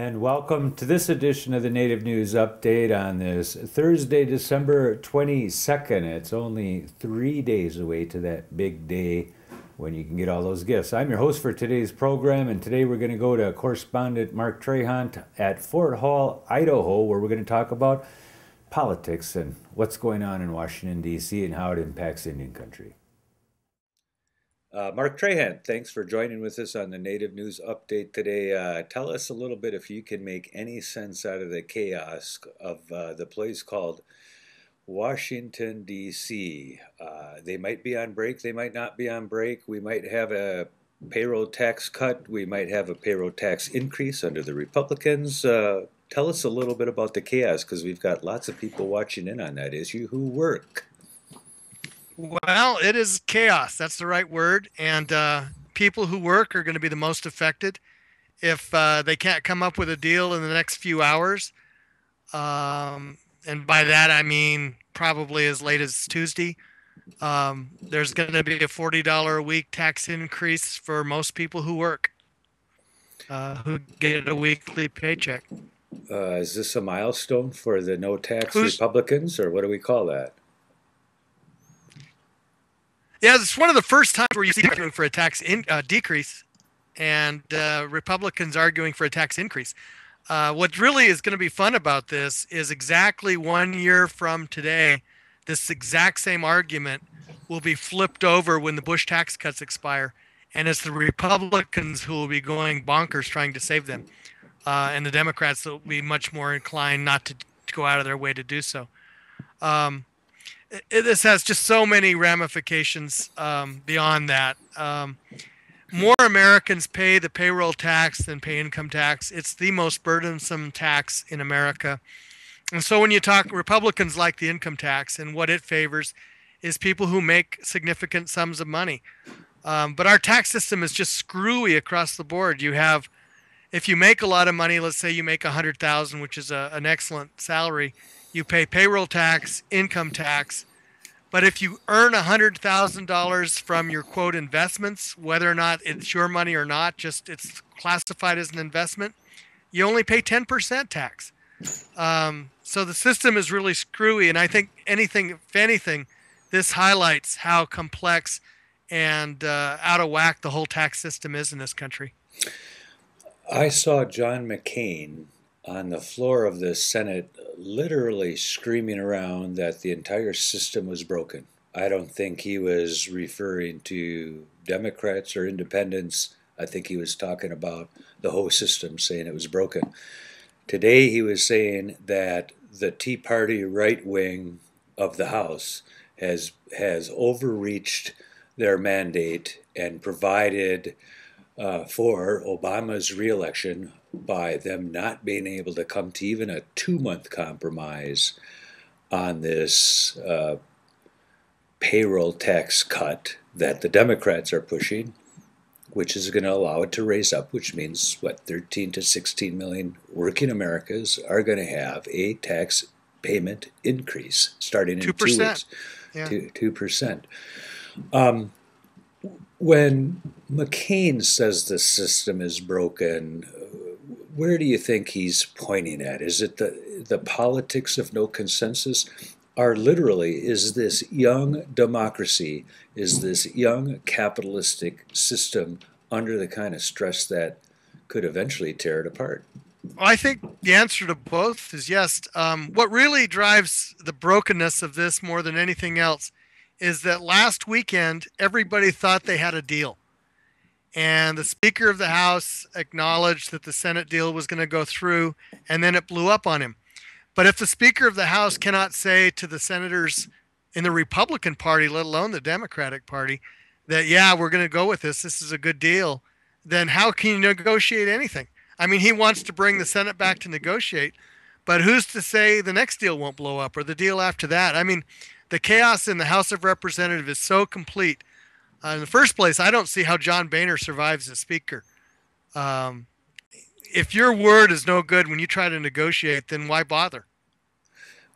And welcome to this edition of the Native News Update on this Thursday, December 22nd. It's only 3 days away to that big day when you can get all those gifts. I'm your host for today's program, and today we're going to go to correspondent Mark Trahant at Fort Hall, Idaho, where we're going to talk about politics and what's going on in Washington, D.C. and how it impacts Indian country. Mark Trahant, thanks for joining with us on the Native News Update today. Tell us a little bit, if you can make any sense out of the chaos of the place called Washington, D.C. They might be on break, they might not be on break. We might have a payroll tax cut, we might have a payroll tax increase under the Republicans. Tell us a little bit about the chaos, because we've got lots of people watching in on that issue who work. Well, it is chaos. That's the right word. And people who work are going to be the most affected if they can't come up with a deal in the next few hours. And by that, I mean probably as late as Tuesday. There's going to be a $40 a week tax increase for most people who work, who get a weekly paycheck. Is this a milestone for the no tax Republicans, or what do we call that? Yeah, it's one of the first times where you see arguing for a tax decrease and Republicans arguing for a tax increase. What really is going to be fun about this is exactly 1 year from today, this exact same argument will be flipped over when the Bush tax cuts expire. And it's the Republicans who will be going bonkers trying to save them. And the Democrats will be much more inclined not to go out of their way to do so. This has just so many ramifications beyond that. More Americans pay the payroll tax than pay income tax. It's the most burdensome tax in America. And so when you talk, Republicans like the income tax, and what it favors is people who make significant sums of money. But our tax system is just screwy across the board. You have, if you make a lot of money, let's say you make $100,000, which is an excellent salary, you pay payroll tax, income tax. But if you earn $100,000 from your quote investments, whether or not it's your money or not, just it's classified as an investment, you only pay 10% tax. So the system is really screwy. And I think if anything, this highlights how complex and out of whack the whole tax system is in this country. I saw John McCain on the floor of the Senate literally screaming around that the entire system was broken. I don't think he was referring to Democrats or independents. I think he was talking about the whole system, saying it was broken. Today he was saying that the Tea Party right wing of the House has overreached their mandate and provided for Obama's reelection by them not being able to come to even a 2-month compromise on this payroll tax cut that the Democrats are pushing, which is going to allow it to raise up, which means, 13 to 16 million working Americans are going to have a tax payment increase starting in 2 weeks. Yeah. 2%. When McCain says the system is broken, where do you think he's pointing at? Is it the politics of no consensus? Or literally, is this young democracy, is this young capitalistic system under the kind of stress that could eventually tear it apart? Well, I think the answer to both is yes. What really drives the brokenness of this more than anything else is that last weekend, everybody thought they had a deal. And the Speaker of the House acknowledged that the Senate deal was going to go through, and then it blew up on him. But if the Speaker of the House cannot say to the senators in the Republican Party, let alone the Democratic Party, that, yeah, we're going to go with this is a good deal, then how can you negotiate anything? I mean, he wants to bring the Senate back to negotiate, but who's to say the next deal won't blow up or the deal after that? I mean, the chaos in the House of Representatives is so complete. In the first place, I don't see how John Boehner survives as Speaker. If your word is no good when you try to negotiate, then why bother?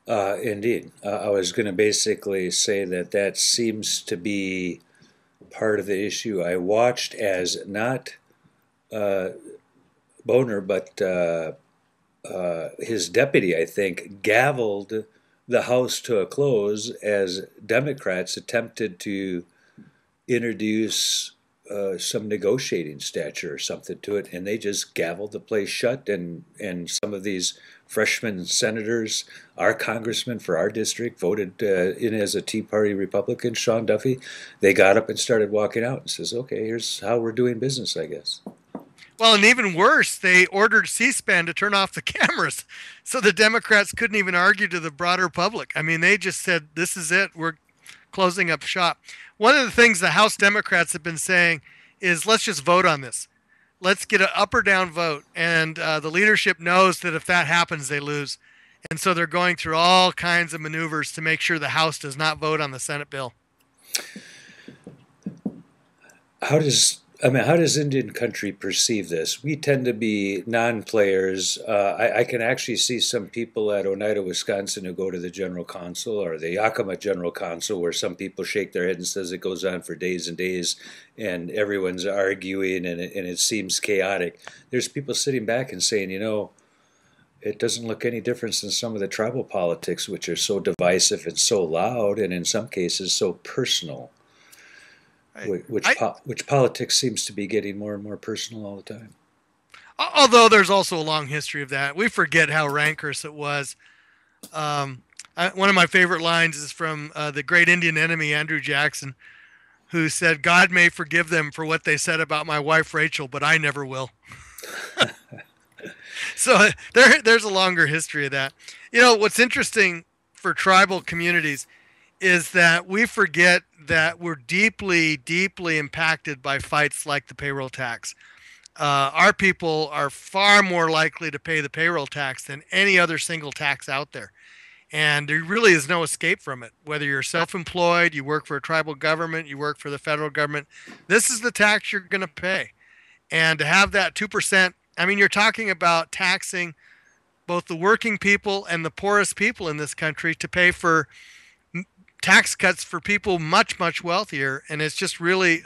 Indeed. I was going to basically say that seems to be part of the issue. I watched as not Boehner, but his deputy, I think, gavelled the House to a close as Democrats attempted to introduce some negotiating stature or something to it, and they just gavelled the place shut. And some of these freshman senators, our congressman for our district, voted in as a Tea Party Republican, Sean Duffy. They got up and started walking out and says, "Okay, here's how we're doing business, I guess." Well, and even worse, they ordered C-SPAN to turn off the cameras, so the Democrats couldn't even argue to the broader public. I mean, they just said, "This is it. We're closing up shop." One of the things the House Democrats have been saying is, "Let's just vote on this. Let's get an up or down vote." And the leadership knows that if that happens, they lose. And so they're going through all kinds of maneuvers to make sure the House does not vote on the Senate bill. How does Indian country perceive this? We tend to be non-players. I can actually see some people at Oneida, Wisconsin, who go to the general council, or the Yakima general council, where some people shake their head and says it goes on for days and days, and everyone's arguing, and it seems chaotic. There's people sitting back and saying, it doesn't look any different than some of the tribal politics, which are so divisive and so loud, and in some cases so personal. Which politics seems to be getting more and more personal all the time. Although there's also a long history of that. We forget how rancorous it was. One of my favorite lines is from the great Indian enemy, Andrew Jackson, who said, "God may forgive them for what they said about my wife, Rachel, but I never will." So there's a longer history of that. What's interesting for tribal communities is that we forget that we're deeply, deeply impacted by fights like the payroll tax. Our people are far more likely to pay the payroll tax than any other single tax out there. And there really is no escape from it. Whether you're self-employed, you work for a tribal government, you work for the federal government, this is the tax you're going to pay. And to have that 2%, I mean, you're talking about taxing both the working people and the poorest people in this country to pay for tax cuts for people much, much wealthier, and it's just really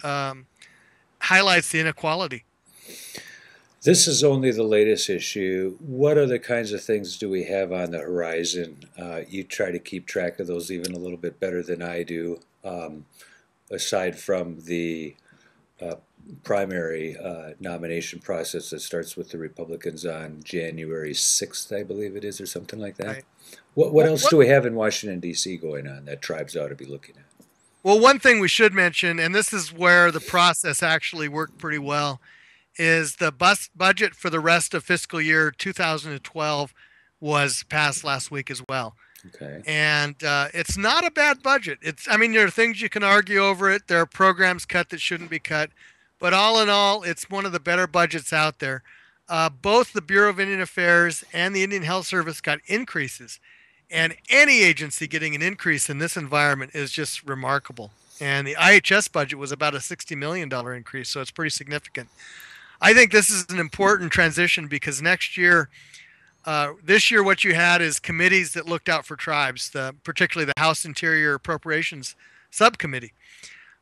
highlights the inequality. This is only the latest issue. What other kinds of things do we have on the horizon? You try to keep track of those even a little bit better than I do, aside from the primary nomination process that starts with the Republicans on January 6th, I believe it is, or something like that. Right. What else do we have in Washington, D.C. going on that tribes ought to be looking at? Well, one thing we should mention, and this is where the process actually worked pretty well, is the budget for the rest of fiscal year 2012 was passed last week as well. Okay. And it's not a bad budget. There are things you can argue over it. There are programs cut that shouldn't be cut. But all in all, it's one of the better budgets out there. Both the Bureau of Indian Affairs and the Indian Health Service got increases. And any agency getting an increase in this environment is just remarkable. And the IHS budget was about a $60 million increase, so it's pretty significant. I think this is an important transition because next year, this year what you had is committees that looked out for tribes, particularly the House Interior Appropriations Subcommittee.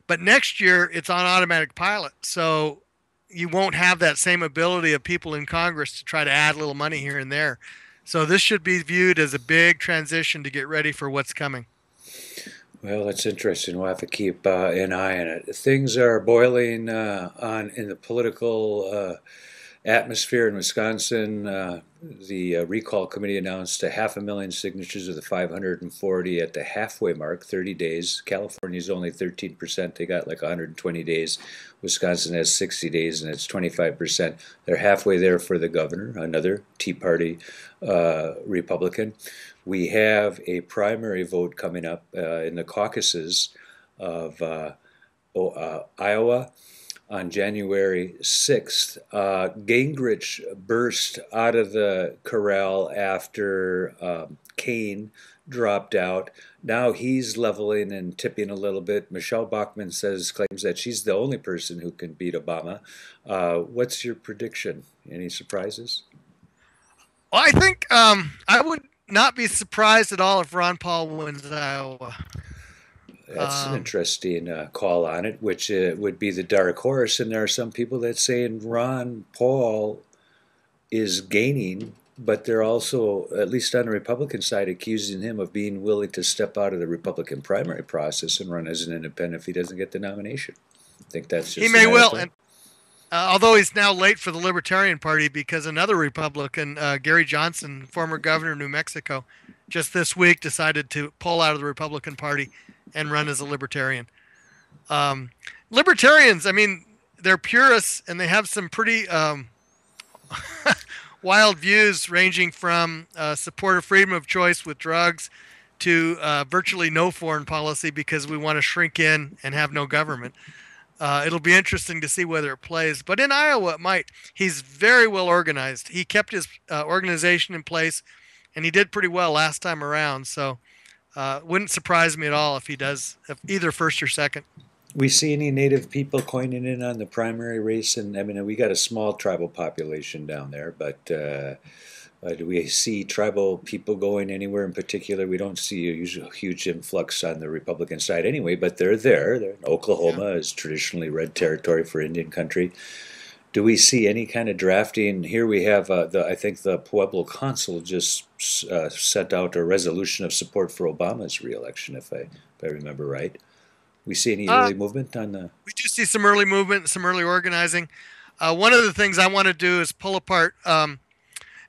But next year, it's on automatic pilot, so you won't have that same ability of people in Congress to try to add a little money here and there. So this should be viewed as a big transition to get ready for what's coming. Well, that's interesting. We'll have to keep an eye on it. Things are boiling in the political atmosphere in Wisconsin. The recall committee announced 500,000 signatures of the 540 at the halfway mark, 30 days. California's only 13%. They got like 120 days. Wisconsin has 60 days, and it's 25%. They're halfway there for the governor, another Tea Party Republican. We have a primary vote coming up in the caucuses of Iowa on January 6th. Gingrich burst out of the corral after McCain dropped out. Now he's leveling and tipping a little bit. Michelle Bachmann claims that she's the only person who can beat Obama. What's your prediction? Any surprises? Well, I think I would not be surprised at all if Ron Paul wins Iowa. That's an interesting call on it, which would be the dark horse. And there are some people that say Ron Paul is gaining but they're also, at least on the Republican side, accusing him of being willing to step out of the Republican primary process and run as an independent if he doesn't get the nomination. I think that's just He may well, and although he's now late for the Libertarian Party because another Republican, Gary Johnson, former governor of New Mexico, just this week decided to pull out of the Republican Party and run as a Libertarian. Libertarians, I mean, they're purists and they have some pretty wild views ranging from support of freedom of choice with drugs to virtually no foreign policy because we want to shrink in and have no government. It'll be interesting to see whether it plays. But in Iowa, it might. He's very well organized. He kept his organization in place, and he did pretty well last time around. So wouldn't surprise me at all if he does either first or second. We see any Native people coining in on the primary race? And I mean, we got a small tribal population down there, but do we see tribal people going anywhere in particular? We don't see a huge influx on the Republican side anyway, but they're there. Oklahoma is traditionally red territory for Indian country. Do we see any kind of drafting? Here we have, I think the Pueblo Council just sent out a resolution of support for Obama's reelection, if I remember right. We see any early movement on the... We do see some early movement, some early organizing. One of the things I want to do is pull apart...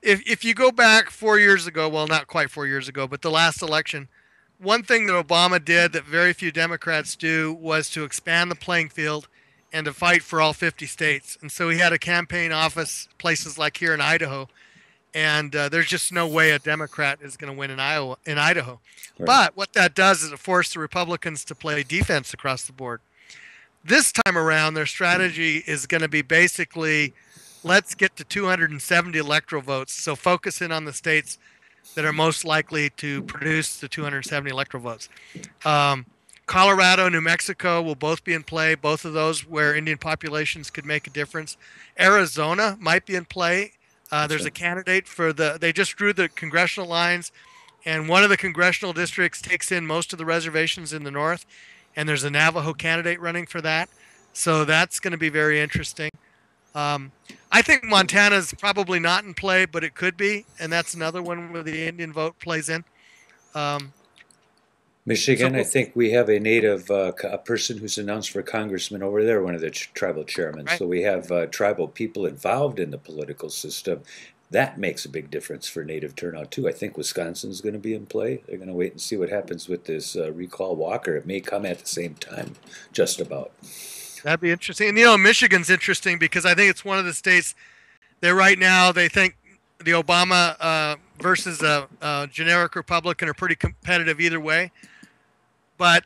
If you go back 4 years ago, well, not quite 4 years ago, but the last election, one thing that Obama did that very few Democrats do was to expand the playing field and to fight for all 50 states. And so he had a campaign office, places like here in Idaho, and there's just no way a Democrat is going to win in Idaho. Right. But what that does is it forced the Republicans to play defense across the board. This time around, their strategy is going to be basically, let's get to 270 electoral votes. So focus in on the states that are most likely to produce the 270 electoral votes. Colorado, New Mexico will both be in play, both of those where Indian populations could make a difference. Arizona might be in play. There's a candidate for they just drew the congressional lines, and one of the congressional districts takes in most of the reservations in the north, and there's a Navajo candidate running for that. So that's going to be very interesting. I think Montana's probably not in play, but it could be, and that's another one where the Indian vote plays in. Michigan, I think we have a Native a person who's announced for congressman over there, one of the tribal chairmen. Right. So we have tribal people involved in the political system. That makes a big difference for Native turnout, too. I think Wisconsin's going to be in play. They're going to wait and see what happens with this recall Walker. It may come at the same time, just about. That'd be interesting. And, you know, Michigan's interesting because I think it's one of the states that right now they think the Obama versus a generic Republican are pretty competitive either way. But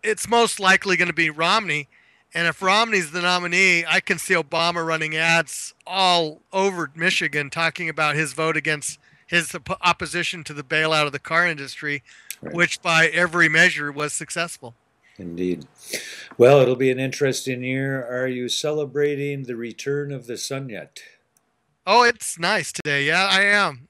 it's most likely going to be Romney. And if Romney's the nominee, I can see Obama running ads all over Michigan talking about his vote against his opposition to the bailout of the car industry, right, which by every measure was successful. Indeed. Well, it'll be an interesting year. Are you celebrating the return of the sun yet? Oh, it's nice today. Yeah, I am.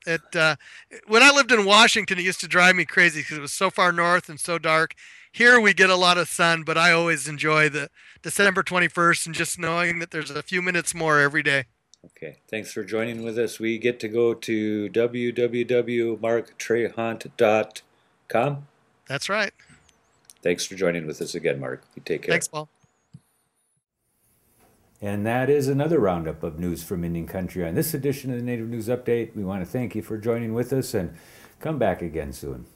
When I lived in Washington, it used to drive me crazy because it was so far north and so dark. Here we get a lot of sun, but I always enjoy the December 21st and just knowing that there's a few minutes more every day. Okay. Thanks for joining with us. We get to go to www.marktrahant.com. That's right. Thanks for joining with us again, Mark. You take care. Thanks, Paul. And that is another roundup of news from Indian Country. On this edition of the Native News Update, we want to thank you for joining with us and come back again soon.